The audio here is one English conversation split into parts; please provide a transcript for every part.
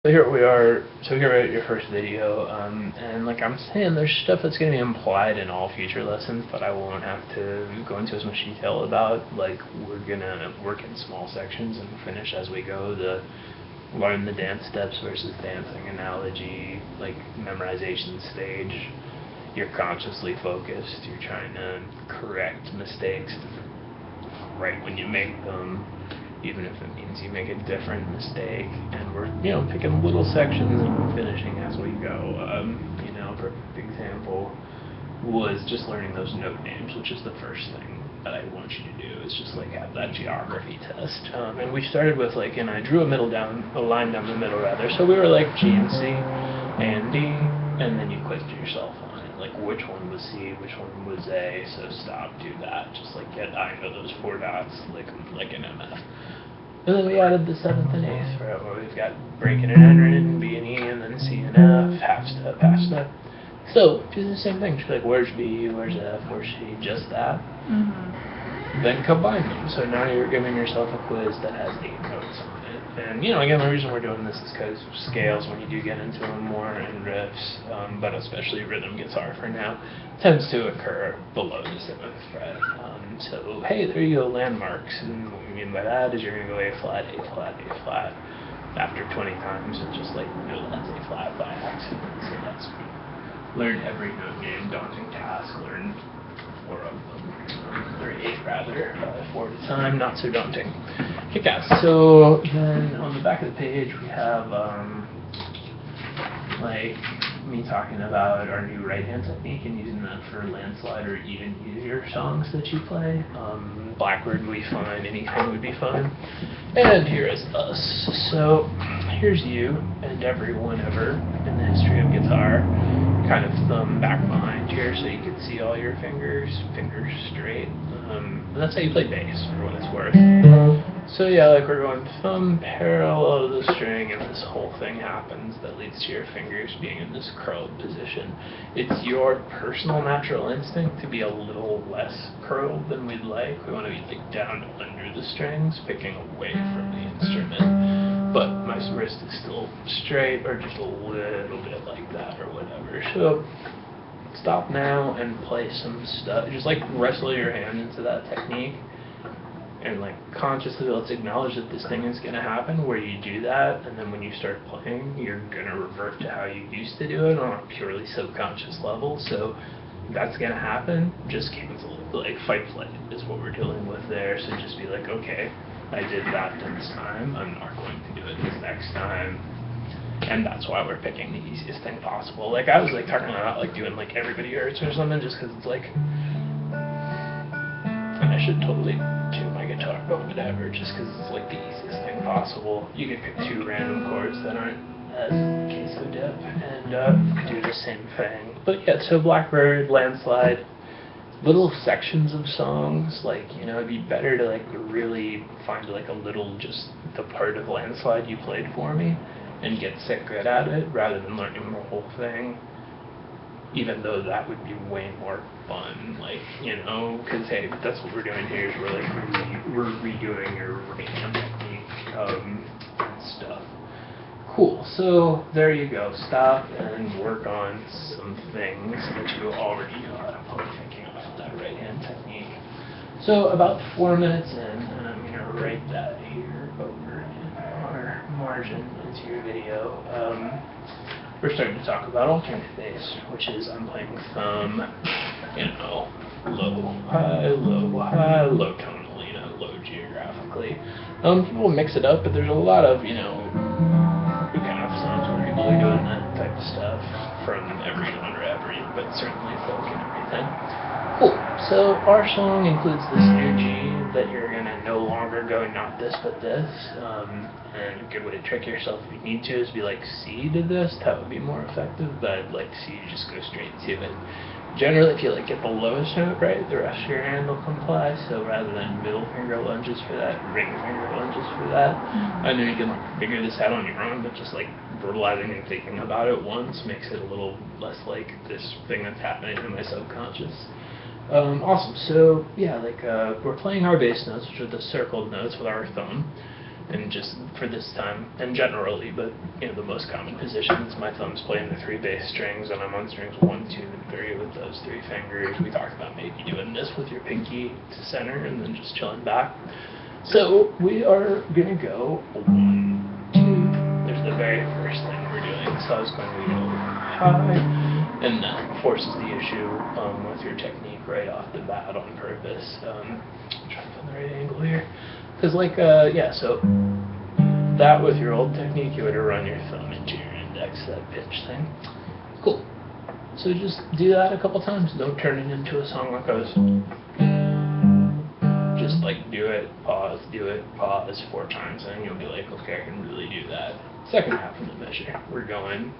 So here we are. So here we're at your first video, and like I'm saying, there's stuff that's going to be implied in all future lessons, but I won't have to go into as much detail about. Like we're gonna work in small sections and finish as we go. The learn the dance steps versus dancing analogy, like memorization stage. You're consciously focused. You're trying to correct mistakes right when you make them, even if it means you make a different mistake. And we're, picking little sections and finishing as we go. A perfect example was just learning those note names, which is the first thing that I want you to do, is just like have that geography test. And we started with and I drew a line down the middle rather. So we were like G and C, A and D, and then you quizzed yourself on it, like which one was C, which one was A. So stop, do that. Just like get I know those four dots, like an MF. And then we added the seventh and eighth, right, where we've got breaking and entering, B and E, and then C and F, half step, half step. So do the same thing. She's like, where's B, where's F, where's C, just that. Then combine them. So now you're giving yourself a quiz that has 8 notes on it. And again, the reason we're doing this is because scales, when you do get into them more, and riffs, but especially rhythm guitar for now, tends to occur below the 7th fret. So hey, there you go, landmarks. And what we mean by that is you're going to go A flat, A flat, A flat after 20 times, and just know that's A flat by accident. So that's learn every note name, daunting task, learn 4 of them, or 8 rather, 4 at a time, not so daunting. Kick-ass. So then on the back of the page we have me talking about our new right hand technique and using that for landslide or even easier songs that you play. Blackbird would be fine, anything would be fine. And here is us. So here's you and everyone ever in the history of guitar. Kind of thumb back behind here so you can see all your fingers straight. And that's how you play bass, for what it's worth. So yeah, we're going thumb parallel to the string, and this whole thing happens that leads to your fingers being in this curled position. It's your personal natural instinct to be a little less curled than we'd like. We want to be down under the strings, picking away from the instrument. But my wrist is still straight, or just a little bit like that, or whatever. So stop now and play some stuff. Just wrestle your hand into that technique, and consciously let's acknowledge that this thing is going to happen where you do that, and then when you start playing, you're going to revert to how you used to do it on a purely subconscious level. So that's going to happen. Just cancel it. Fight flight is what we're dealing with there. So just be like, okay, I did that this time, I'm not going to do it this next time. And that's why we're picking the easiest thing possible. I was talking about doing Everybody Hurts or something, just because it's and I should totally tune my guitar, but whatever, just because it's the easiest thing possible. You could pick 2 random chords that aren't as queso dip and do the same thing. But yeah, so Blackbird, Landslide, little sections of songs, it'd be better to really find a little, just the part of Landslide you played for me and get sick good at it rather than learning the whole thing, even though that would be way more fun, because hey, that's what we're doing here, is we're redoing your right hand technique and stuff. Cool, so there you go. Stop and work on some things that you already know how to play, thinking about that right hand technique. So about 4 minutes in, and I'm going to write that here over in our margin into your video. We're starting to talk about alternate bass, which is I'm playing thumb, low, high, low tonally, low geographically. People mix it up, but there's a lot of, kind of songs where people are doing that type of stuff from every genre ever, but certainly folk and everything. Cool. So our song includes this new G that you're going to no longer go not this but this. And a good way to trick yourself if you need to is be C to this. That would be more effective, but I'd like to see you just go straight to it. Generally, if you get the lowest note right, the rest of your hand will comply. So rather than middle finger lunges for that, ring finger lunges for that. I know you can figure this out on your own, but just verbalizing and thinking about it once makes it a little less this thing that's happening in my subconscious. Awesome. So yeah, we're playing our bass notes, which are the circled notes with our thumb. and just for this time, and generally, but the most common positions, my thumb's playing the 3 bass strings, and I'm on strings 1, 2, and 3 with those 3 fingers. We talked about maybe doing this with your pinky to center, and then just chilling back. So we are gonna go 1, 2. There's the very first thing we're doing. So I was going to go high, and that forces the issue with your technique right off the bat on purpose. I'm trying to find the right angle here. Because so that with your old technique, you would have run your thumb into your index, that pitch thing. Cool. So just do that a couple times. Don't turn it into a song like I was. Just do it, pause, 4 times, and you'll be like, okay, I can really do that. Second half of the measure, we're going.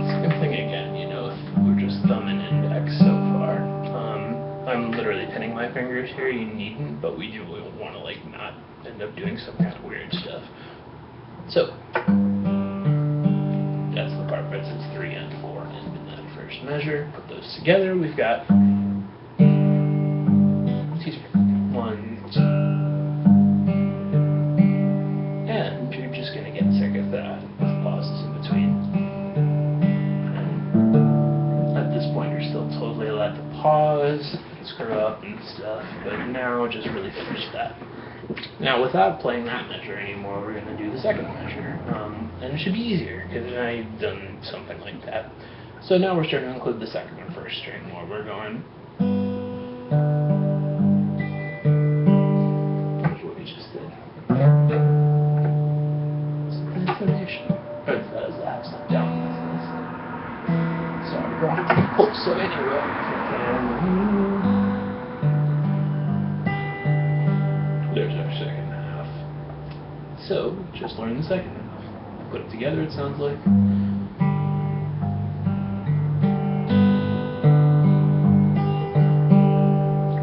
Same thing again, if we're just thumb and index so far. I'm literally pinning my fingers here. You needn't, but we want to not end up doing some kind of weird stuff. So that's the part where it says 3 and 4 and in that first measure. Put those together. We've got 1, 2, and you're just gonna get sick of that with pauses in between. And at this point, you're still totally allowed to pause, screw up and stuff, but now just really finish that. Now, without playing that measure anymore, we're gonna do the second measure, and it should be easier because I've done something like that. So now we're starting to include the second and first string more. We're going. Cool, so anyway, there's our second half. So, just learn the second half. Put it together, it sounds like.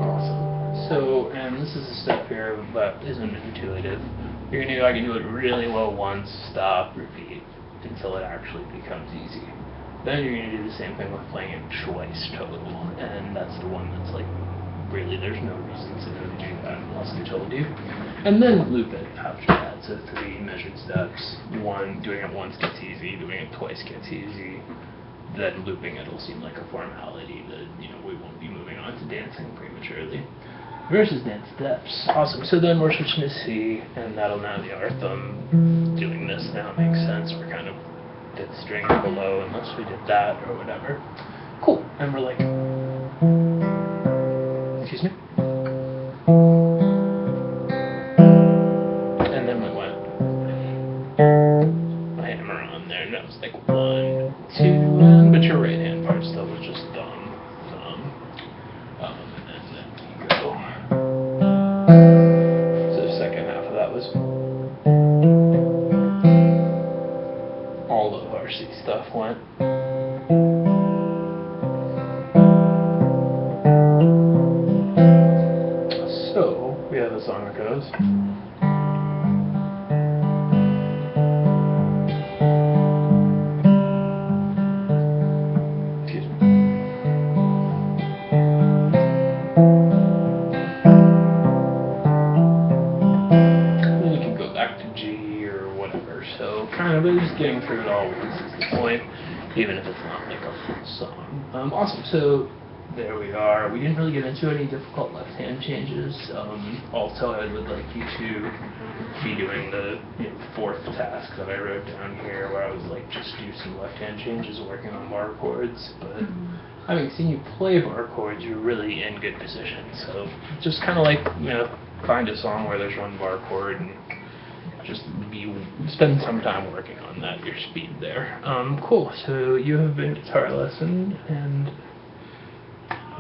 Awesome. So, and this is a step here that isn't intuitive. You're going to do it really well once, stop, repeat, until it actually becomes easy. Then you're going to do the same thing with playing it twice total, and that's the one that's really there's no reason to do that unless I told you. And then loop it after that, so 3 measured steps. 1, doing it once gets easy, doing it twice gets easy, then looping it will seem like a formality that, we won't be moving on to dancing prematurely. Versus dance steps. Awesome, so then we're switching to C, and that'll now be our thumb doing this now. Makes sense, we're kind of did the string below unless we did that or whatever. Cool. And we're like, excuse me. And then we went my hammer on there, and that was 1, 2, and but your right hand part still was just thumb, and then you go. So the second half of that was all of our C stuff went. So we have a song that goes. Excuse me. Then you can go back to G or whatever. So kind of just getting through it all once is the point, even if it's not like a full song. Awesome, so there we are. We didn't really get into any difficult left-hand changes. Also, I would like you to be doing the 4th task that I wrote down here, where I was just do some left-hand changes working on bar chords. But having seen you play bar chords, you're really in good position. So just kind of find a song where there's 1 bar chord and just spend some time working on that, your speed there. Cool, so you have been Guitar Lesson, and